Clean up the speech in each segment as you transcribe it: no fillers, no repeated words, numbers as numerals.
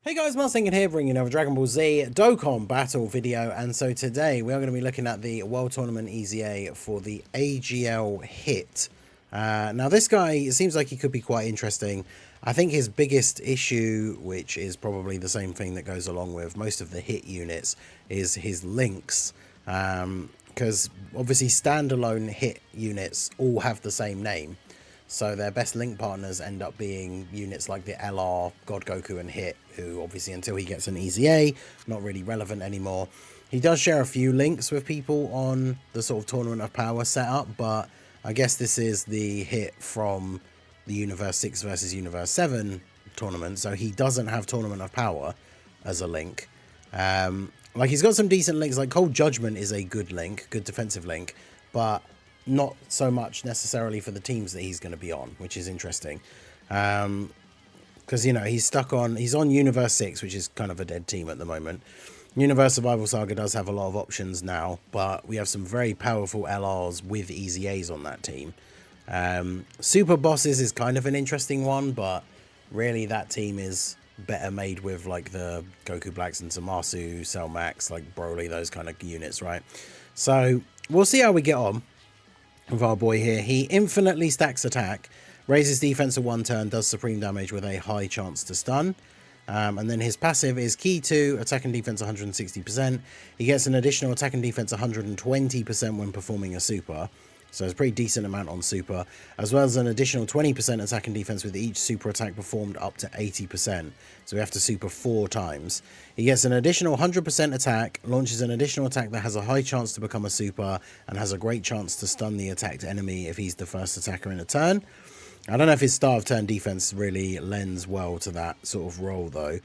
Hey guys, Marcinkin here, bringing another Dragon Ball Z Dokkan battle video, and so today we are going to be looking at the World Tournament EZA for the AGL hit. Now this guy, it seems like he could be quite interesting. I think his biggest issue, which is probably the same thing that goes along with most of the hit units, is his links. Because obviously standalone hit units all have the same name. So their best link partners end up being units like the LR, God Goku and Hit, who obviously until he gets an EZA, not really relevant anymore. He does share a few links with people on the sort of Tournament of Power setup, but I guess this is the Hit from the Universe 6 versus Universe 7 tournament, so he doesn't have Tournament of Power as a link. Like he's got some decent links, like Cold Judgment is a good link, good defensive link, but not so much necessarily for the teams that he's going to be on, which is interesting. Because, you know, he's on Universe 6, which is kind of a dead team at the moment. Universe Survival Saga does have a lot of options now, but we have some very powerful LRs with EZAs on that team. Super Bosses is kind of an interesting one, but really that team is better made with like the Goku Blacks and Zamasu, Cell Max, like Broly, those kind of units, right? So we'll see how we get on with our boy here. He infinitely stacks attack, raises defense of 1 turn, does supreme damage with a high chance to stun. And then his passive is key to attack and defense 160%. He gets an additional attack and defense 120% when performing a super. So it's a pretty decent amount on super, as well as an additional 20% attack and defense with each super attack performed up to 80%. So we have to super 4 times. He gets an additional 100% attack, launches an additional attack that has a high chance to become a super, and has a great chance to stun the attacked enemy if he's the first attacker in a turn. I don't know if his start of turn defense really lends well to that sort of role though.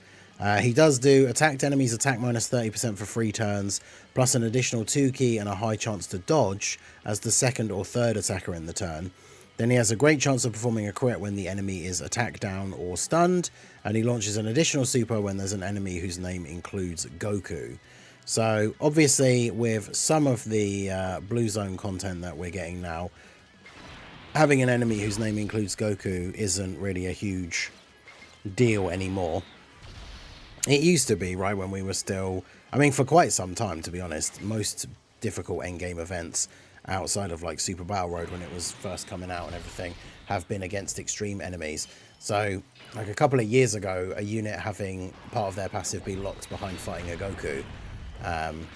He does do attacked enemies attack minus 30% for 3 turns, plus an additional 2 key and a high chance to dodge as the second or third attacker in the turn. Then he has a great chance of performing a crit when the enemy is attacked down or stunned, and he launches an additional super when there's an enemy whose name includes Goku. So obviously with some of the Blue Zone content that we're getting now, having an enemy whose name includes Goku isn't really a huge deal anymore. It used to be, right, when we were still, I mean, for quite some time, to be honest, most difficult endgame events outside of like Super Battle Road when it was first coming out and everything have been against extreme enemies. So like a couple of years ago, a unit having part of their passive be locked behind fighting a Goku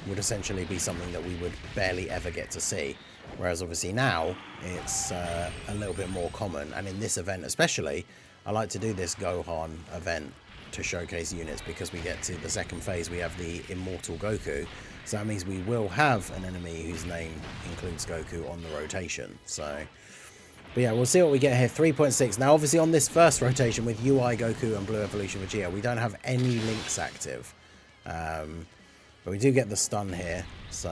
would essentially be something that we would barely ever get to see. Whereas obviously now it's a little bit more common, and in this event especially, I like to do this Gohan event to showcase units because we get to the second phase, we have the Immortal Goku, so that means we will have an enemy whose name includes Goku on the rotation. So but yeah, we'll see what we get here. 3.6 now, obviously on this first rotation with UI Goku and Blue Evolution Vegeta, we don't have any links active, but we do get the stun here, so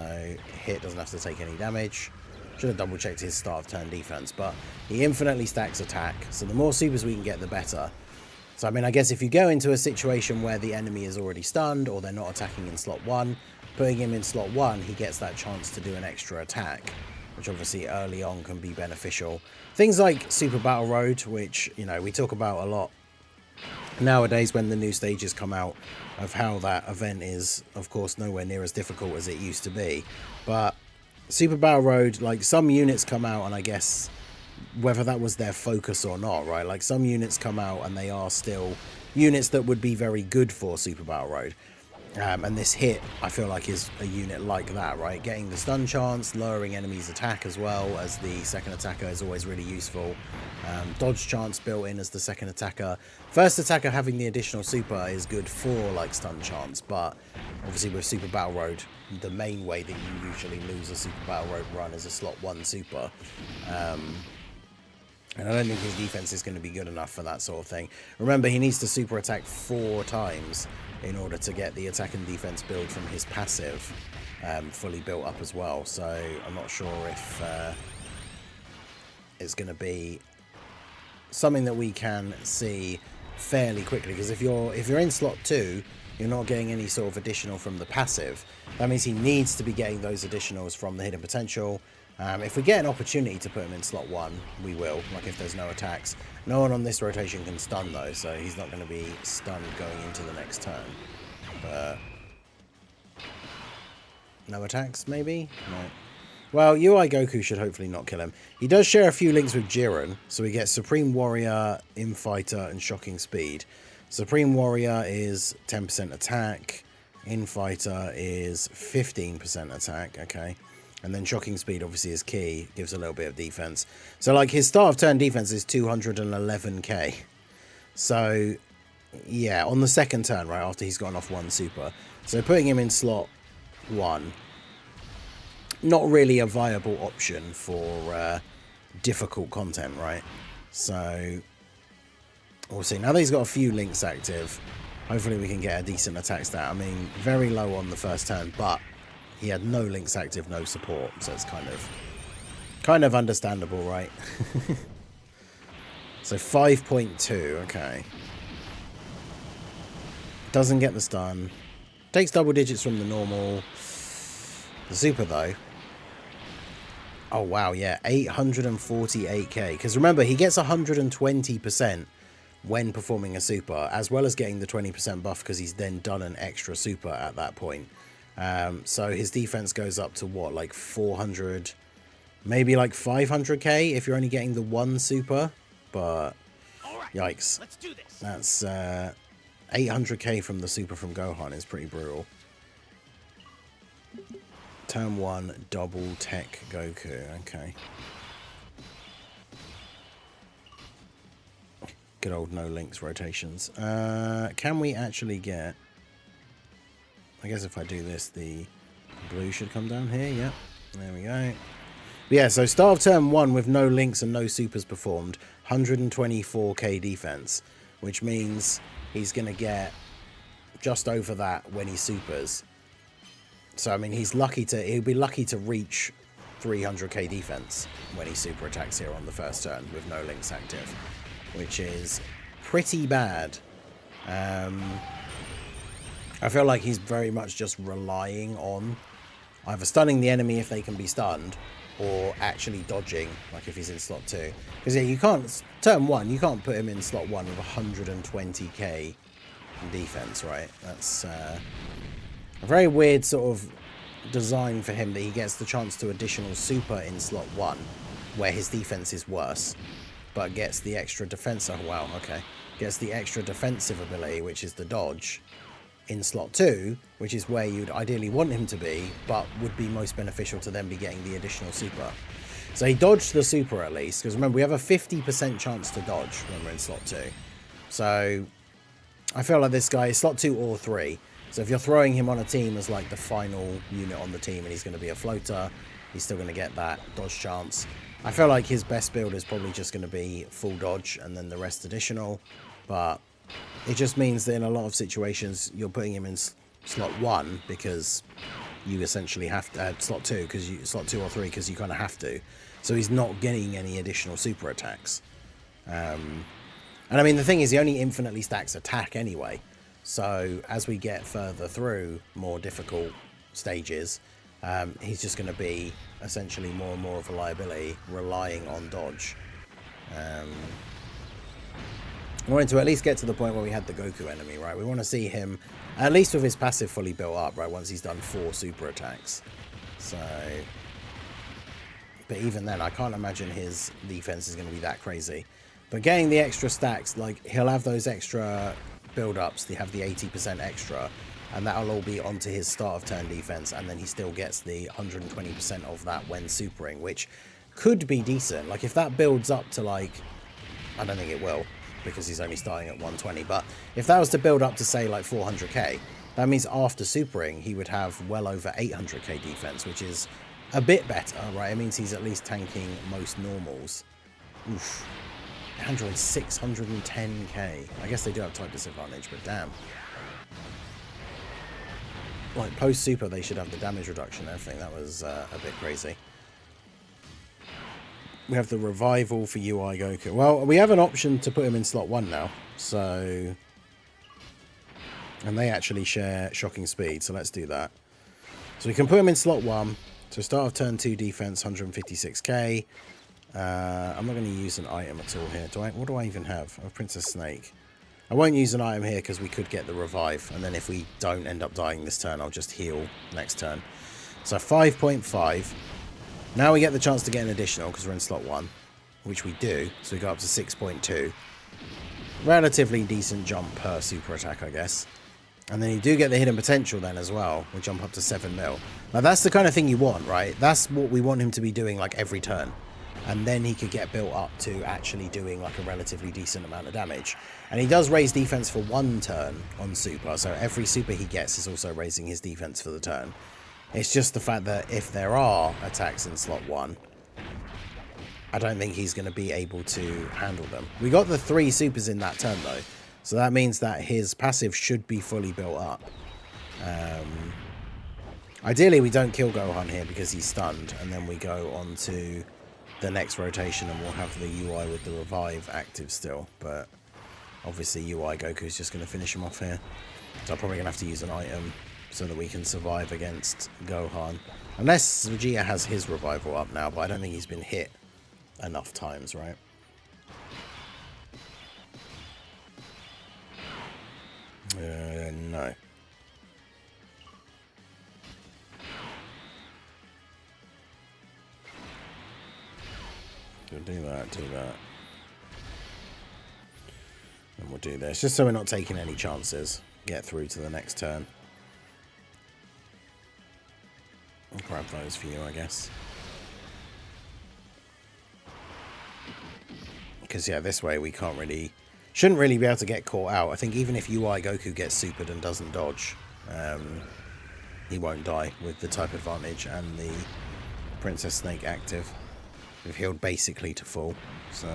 Hit doesn't have to take any damage. Should have double checked his start of turn defense, but he infinitely stacks attack, so the more supers we can get, the better. So I mean, I guess if you go into a situation where the enemy is already stunned or they're not attacking in slot 1, putting him in slot 1, he gets that chance to do an extra attack, which obviously early on can be beneficial. Things like Super Battle Road, which, you know, we talk about a lot nowadays when the new stages come out, of how that event is, of course, nowhere near as difficult as it used to be. But Super Battle Road, like some units come out, and I guess whether that was their focus or not, right? Like some units come out and they are still units that would be very good for Super Battle Road. And this Hit, I feel like, is a unit like that, right? Getting the stun chance, lowering enemies' attack as well as the second attacker is always really useful. Dodge chance built in as the second attacker. First attacker having the additional super is good for like stun chance, but obviously with Super Battle Road, the main way that you usually lose a Super Battle Road run is a slot 1 super. And I don't think his defense is going to be good enough for that sort of thing. Remember, he needs to super attack 4 times in order to get the attack and defense build from his passive fully built up as well. So I'm not sure if it's going to be something that we can see fairly quickly. Because if you're in slot 2, you're not getting any sort of additional from the passive. That means he needs to be getting those additionals from the hidden potential. If we get an opportunity to put him in slot 1, we will, like if there's no attacks. No one on this rotation can stun though, so he's not going to be stunned going into the next turn. But no attacks, maybe? No. Well, UI Goku should hopefully not kill him. He does share a few links with Jiren, so he gets Supreme Warrior, Infighter, and Shocking Speed. Supreme Warrior is 10% attack, Infighter is 15% attack, okay. And then Shocking Speed obviously is key, gives a little bit of defense. So like his start of turn defense is 211k. So yeah, on the second turn, right after he's gotten off one super. So putting him in slot 1, not really a viable option for difficult content, right? So we'll see. Now that he's got a few links active, hopefully we can get a decent attack stat. I mean, very low on the first turn, but he had no links active, no support, so it's kind of understandable, right? So 5.2, okay. Doesn't get the stun. Takes double digits from the normal. The super, though. Oh, wow, yeah. 848k. Because remember, he gets 120% when performing a super, as well as getting the 20% buff because he's then done an extra super at that point. So his defense goes up to what, like 400, maybe like 500k if you're only getting the one super. But yikes, let's do this. That's 800k from the super from Gohan is pretty brutal. Turn 1 double tech Goku, okay. Good old no links rotations. Can we actually get, I guess if I do this, the blue should come down here. Yep, there we go. But yeah, so start of turn 1 with no links and no supers performed, 124k defense, which means he's going to get just over that when he supers. So, I mean, he'll be lucky to reach 300k defense when he super attacks here on the first turn with no links active, which is pretty bad. I feel like he's very much just relying on either stunning the enemy if they can be stunned, or actually dodging, like if he's in slot 2. Because yeah, you can't, turn 1, you can't put him in slot 1 with 120k defense, right? That's a very weird sort of design for him, that he gets the chance to additional super in slot 1, where his defense is worse, but gets the extra defense. Oh wow, okay. Gets the extra defensive ability, which is the dodge, in slot 2, which is where you'd ideally want him to be, but would be most beneficial to then be getting the additional super. So he dodged the super at least, because remember, we have a 50% chance to dodge when we're in slot 2. So I feel like this guy is slot 2 or 3. So if you're throwing him on a team as like the final unit on the team and he's going to be a floater, he's still going to get that dodge chance. I feel like his best build is probably just going to be full dodge and then the rest additional. But it just means that in a lot of situations you're putting him in slot 1 because you essentially have to, slot 2 because you slot 2 or 3 because you kind of have to. So he's not getting any additional super attacks. And I mean, the thing is, he only infinitely stacks attack anyway. So as we get further through more difficult stages, he's just going to be essentially more and more of a liability, relying on dodge. We wanted to at least get to the point where we had the Goku enemy, right? We want to see him, at least with his passive fully built up, right? Once he's done 4 super attacks. So, but even then, I can't imagine his defense is going to be that crazy. But getting the extra stacks, like, he'll have those extra build-ups, they have the 80% extra, and that'll all be onto his start of turn defense, and then he still gets the 120% of that when supering, which could be decent. Like, if that builds up to, like, I don't think it will, because he's only starting at 120, but if that was to build up to, say, like 400k, that means after supering he would have well over 800k defense, which is a bit better, right? It means he's at least tanking most normals. Oof. 610k. I guess they do have type disadvantage, but damn. Like, post super they should have the damage reduction and everything. That was a bit crazy. We have the revival for UI Goku. Well, we have an option to put him in slot 1 now. So, and they actually share shocking speed. So let's do that. So we can put him in slot 1. So start of turn 2 defense, 156k. I'm not going to use an item at all here. What do I even have? Oh, Princess Snake. I won't use an item here because we could get the revive. And then if we don't end up dying this turn, I'll just heal next turn. So 5.5. Now we get the chance to get an additional because we're in slot 1. Which we do. So we go up to 6.2. Relatively decent jump per super attack, I guess. And then you do get the hidden potential then as well. We jump up to 7 mil. Now that's the kind of thing you want, right? That's what we want him to be doing like every turn. And then he could get built up to actually doing like a relatively decent amount of damage. And he does raise defense for 1 turn on super. So every super he gets is also raising his defense for the turn. It's just the fact that if there are attacks in slot 1, I don't think he's going to be able to handle them. We got the 3 supers in that turn though. So that means that his passive should be fully built up. Ideally, we don't kill Gohan here because he's stunned. And then we go on to the next rotation and we'll have the UI with the revive active still. But obviously UI Goku's just going to finish him off here. So I'm probably going to have to use an item so that we can survive against Gohan. Unless Vegeta has his revival up now, but I don't think he's been hit enough times, right? No. Do that. And we'll do this, just so we're not taking any chances. Get through to the next turn. I'll grab those for you, I guess. Because, yeah, this way we can't really... Shouldn't really be able to get caught out. I think even if UI Goku gets supered and doesn't dodge, he won't die with the type advantage and the Princess Snake active. We've healed basically to full, so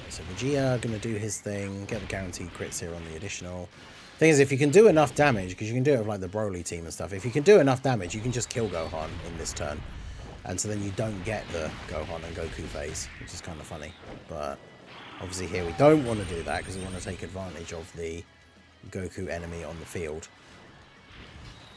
Vegeta gonna do his thing, get the guaranteed crits here on the additional. Thing is, if you can do enough damage, because you can do it with like the Broly team and stuff, if you can do enough damage, you can just kill Gohan in this turn. And so then you don't get the Gohan and Goku phase, which is kind of funny. But obviously here we don't want to do that because we want to take advantage of the Goku enemy on the field.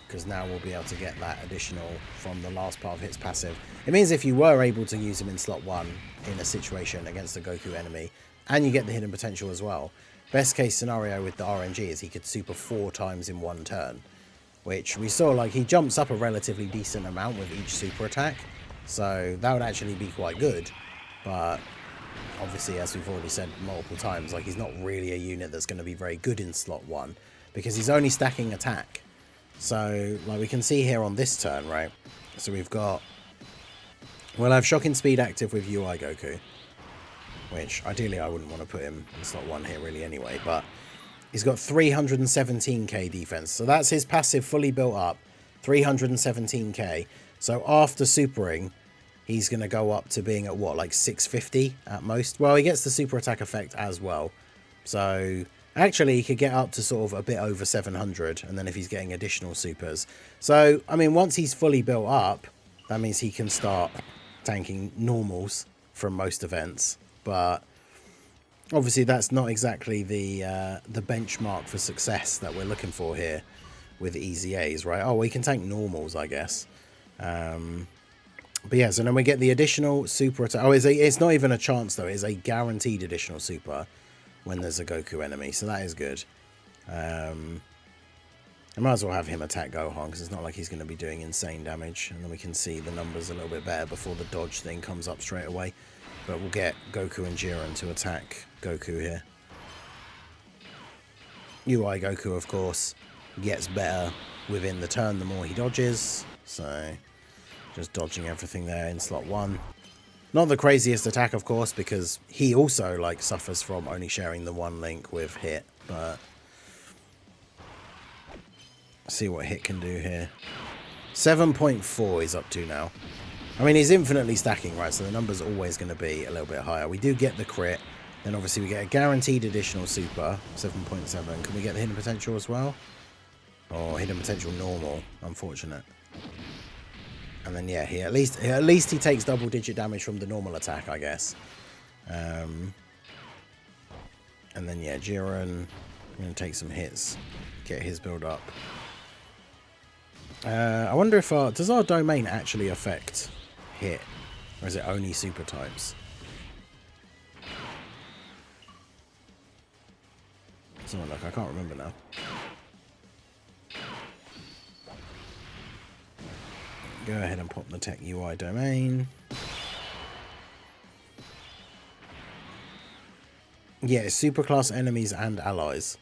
Because now we'll be able to get that additional from the last part of his passive. It means if you were able to use him in slot 1 in a situation against a Goku enemy, and you get the hidden potential as well, best case scenario with the RNG is he could super 4 times in 1 turn. Which we saw, like, he jumps up a relatively decent amount with each super attack. So that would actually be quite good. But obviously, as we've already said multiple times, like, he's not really a unit that's going to be very good in slot 1. Because he's only stacking attack. So, like, we can see here on this turn, right? So we've got... We'll have Shocking Speed active with UI Goku. Which, ideally, I wouldn't want to put him in slot 1 here, really, anyway. But he's got 317k defense. So that's his passive fully built up. 317k. So after supering, he's going to go up to being at, what, like 650 at most? Well, he gets the super attack effect as well. So... Actually, he could get up to sort of a bit over 700, and then if he's getting additional supers. So, I mean, once he's fully built up, that means he can start tanking normals from most events. But obviously, that's not exactly the benchmark for success that we're looking for here with EZAs, right? Oh, we can tank normals, I guess. But yeah, so then we get the additional super attack. Oh, it's not even a chance, though. It's a guaranteed additional super when there's a Goku enemy, so that is good. I might as well have him attack Gohan, because it's not like he's going to be doing insane damage, and then we can see the numbers a little bit better before the dodge thing comes up straight away. But we'll get Goku and Jiren to attack Goku here. UI Goku, of course, gets better within the turn the more he dodges, so just dodging everything there in slot 1. Not the craziest attack, of course, because he also, like, suffers from only sharing the 1 link with Hit, but... see what Hit can do here. 7.4 he's up to now. I mean, he's infinitely stacking, right, so the number's always going to be a little bit higher. We do get the crit, then obviously we get a guaranteed additional super, 7.7. Can we get the hidden potential as well? Or hidden potential normal, unfortunate. And then, yeah, at least he takes double-digit damage from the normal attack, I guess. And then, yeah, Jiren, I'm going to take some hits, get his build up. I wonder if does our domain actually affect hit, or is it only super types? Let's have a look. I can't remember now. Go ahead and pop the tech UI domain. Yeah, superclass enemies and allies.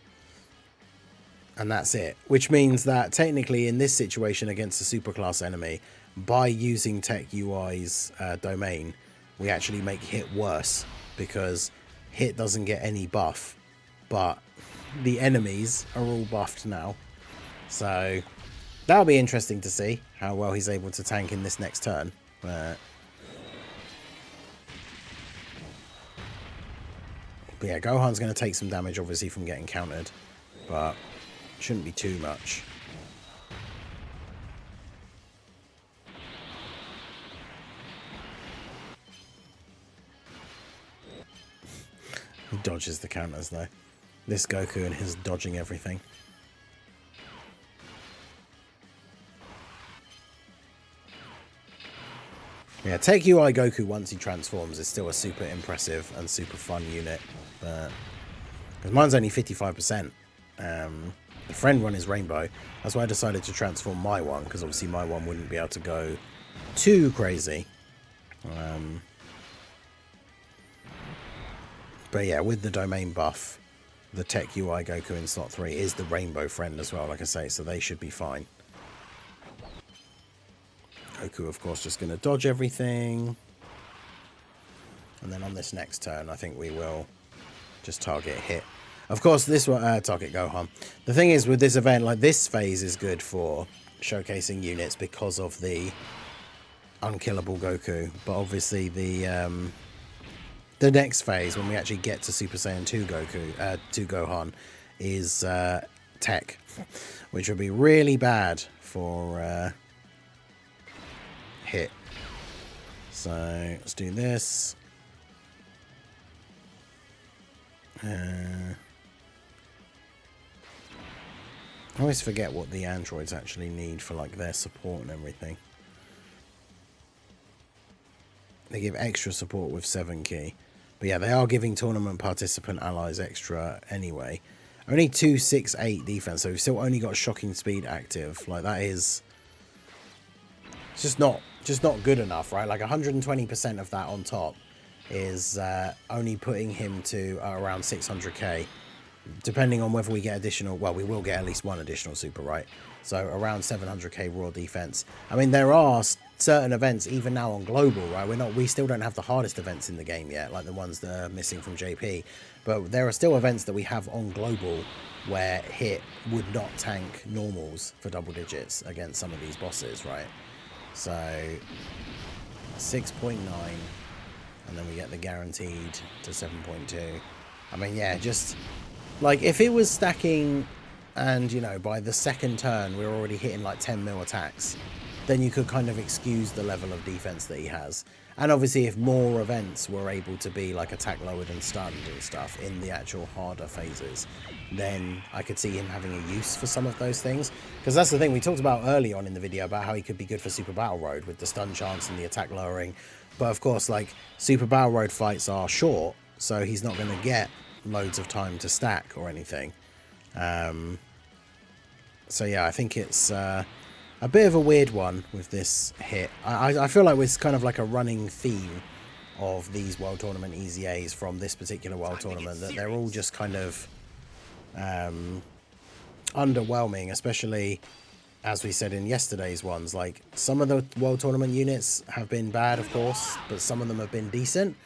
And that's it. Which means that technically in this situation against a superclass enemy, by using tech UI's domain, we actually make hit worse, because hit doesn't get any buff, but the enemies are all buffed now. So that'll be interesting to see how well he's able to tank in this next turn. But yeah, Gohan's going to take some damage, obviously, from getting countered, but shouldn't be too much. He dodges the counters, though. This Goku and his dodging everything. Yeah, take UI Goku once he transforms is still a super impressive and super fun unit. But because mine's only 55%. The friend one is Rainbow. That's why I decided to transform my one, because obviously my one wouldn't be able to go too crazy. But yeah, with the domain buff, the tech UI Goku in slot 3 is the Rainbow friend as well, like I say, so they should be fine. Goku, of course, just going to dodge everything. And then on this next turn, I think we will just target hit. Of course, this will target Gohan. The thing is, with this event, like, this phase is good for showcasing units because of the unkillable Goku. But obviously, the next phase, when we actually get to Super Saiyan 2 Goku, 2 Gohan, is tech, which would be really bad for hit. So let's do this. I always forget what the androids actually need for, like, their support and everything. They give extra support with 7 key. But yeah, they are giving tournament participant allies extra anyway. Only 268 defense, so we've still only got shocking speed active. Like, that is just not good enough, right? Like, 120% of that on top is only putting him to around 600k. Depending on whether we get additional, well, we will get at least one additional super, right? So around 700k raw defense. I mean, there are certain events even now on global, right? We still don't have the hardest events in the game yet, like the ones that are missing from JP. But there are still events that we have on global where hit would not tank normals for double digits against some of these bosses, right? So 6.9, and then we get the guaranteed to 7.2. I mean, yeah, just like, if it was stacking and, you know, by the second turn we're already hitting like 10 mil attacks, then you could kind of excuse the level of defense that he has. And obviously, if more events were able to be like attack lowered and stunned and stuff in the actual harder phases, then I could see him having a use for some of those things. Because that's the thing we talked about early on in the video, about how he could be good for Super Battle Road with the stun chance and the attack lowering. But of course, like, Super Battle Road fights are short, so he's not going to get loads of time to stack or anything. So yeah, I think it's a bit of a weird one with this hit. I feel like it's kind of like a running theme of these World Tournament EZAs from this particular World Tournament, that they're all just kind of underwhelming, especially as we said in yesterday's ones. Like, some of the World Tournament units have been bad, of course, but some of them have been decent.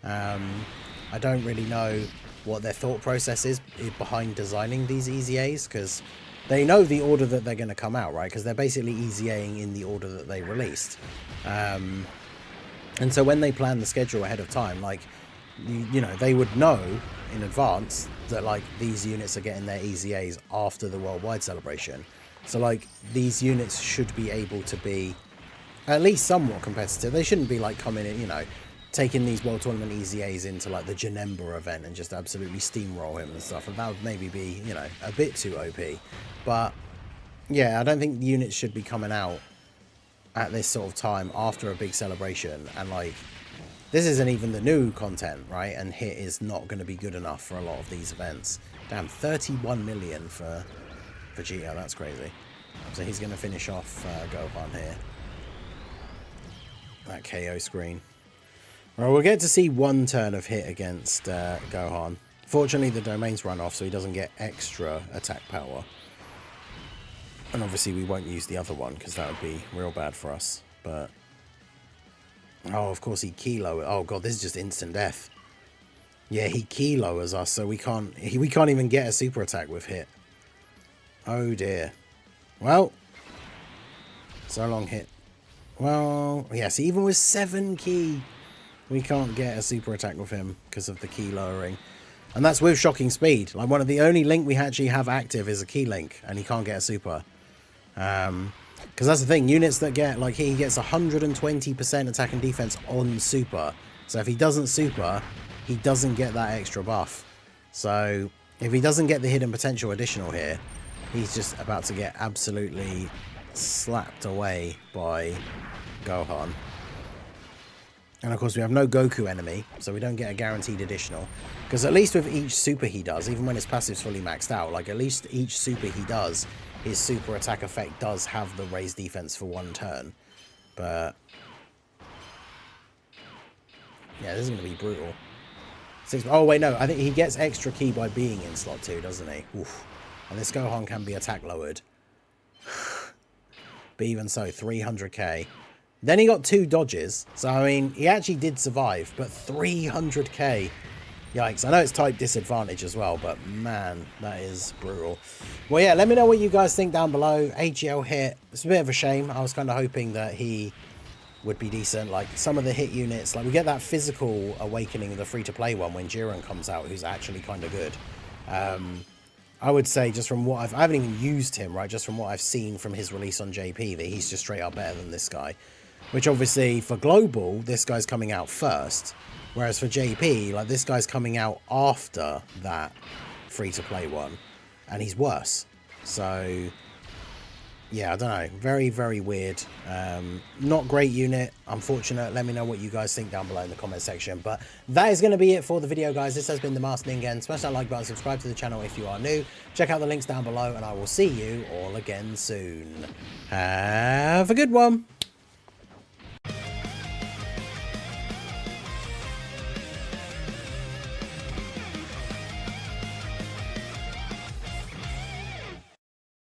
I don't really know what their thought process is behind designing these EZAs, because they know the order that they're going to come out, right? Because they're basically EZAing in the order that they released. And so when they plan the schedule ahead of time, like, you know, they would know in advance that, like, these units are getting their EZAs after the worldwide celebration. So, like, these units should be able to be at least somewhat competitive. They shouldn't be, like, coming in, you know, taking these World Tournament EZAs into, like, the Janemba event and just absolutely steamroll him and stuff. And that would maybe be, you know, a bit too OP. But Yeah, I don't think units should be coming out at this sort of time after a big celebration. And, like, this isn't even the new content, right? And hit is not going to be good enough for a lot of these events. Damn, 31 million for Vegeta. That's crazy. So he's going to finish off Gohan here. That KO screen. Well, we'll get to see one turn of hit against Gohan. Fortunately, the domain's run off, so he doesn't get extra attack power. And obviously, we won't use the other one, because that would be real bad for us. But... oh, of course, he ki lowers. Oh, God, this is just instant death. Yeah, he ki lowers us, so we can't even get a super attack with hit. Oh, dear. Well, so long hit. Well, yes, even with 7 ki, we can't get a super attack with him because of the ki lowering. And that's with shocking speed. Like, one of the only link we actually have active is a ki link, and he can't get a super. Because that's the thing, units that get, like, he gets 120% attack and defense on super. So if he doesn't super, he doesn't get that extra buff. So if he doesn't get the hidden potential additional here, he's just about to get absolutely slapped away by Gohan. And of course we have no Goku enemy, so we don't get a guaranteed additional. Because at least with each super he does, even when his passive's fully maxed out, like at least each super he does, his super attack effect does have the raised defense for one turn. But yeah, this is going to be brutal. Oh wait, no, I think he gets extra ki by being in slot 2, doesn't he? Oof. And this Gohan can be attack lowered. But even so, 300k. Then he got 2 dodges. So, I mean, he actually did survive. But 300k. Yikes. I know it's type disadvantage as well. But, man, that is brutal. Well, yeah, let me know what you guys think down below. AGL hit. It's a bit of a shame. I was kind of hoping that he would be decent. Like, some of the hit units. Like, we get that physical awakening of the free-to-play one when Jiren comes out, who's actually kind of good. I would say just from what I haven't even used him, right? Just from what I've seen from his release on JP, that he's just straight up better than this guy. Which obviously for global, this guy's coming out first. Whereas for JP, like this guy's coming out after that free-to-play one. And he's worse. So, yeah, I don't know. Very, very weird. Not great unit. Unfortunate. Let me know what you guys think down below in the comment section. But that is going to be it for the video, guys. This has been the Masked Ningen. Smash that like button. Subscribe to the channel if you are new. Check out the links down below. And I will see you all again soon. Have a good one.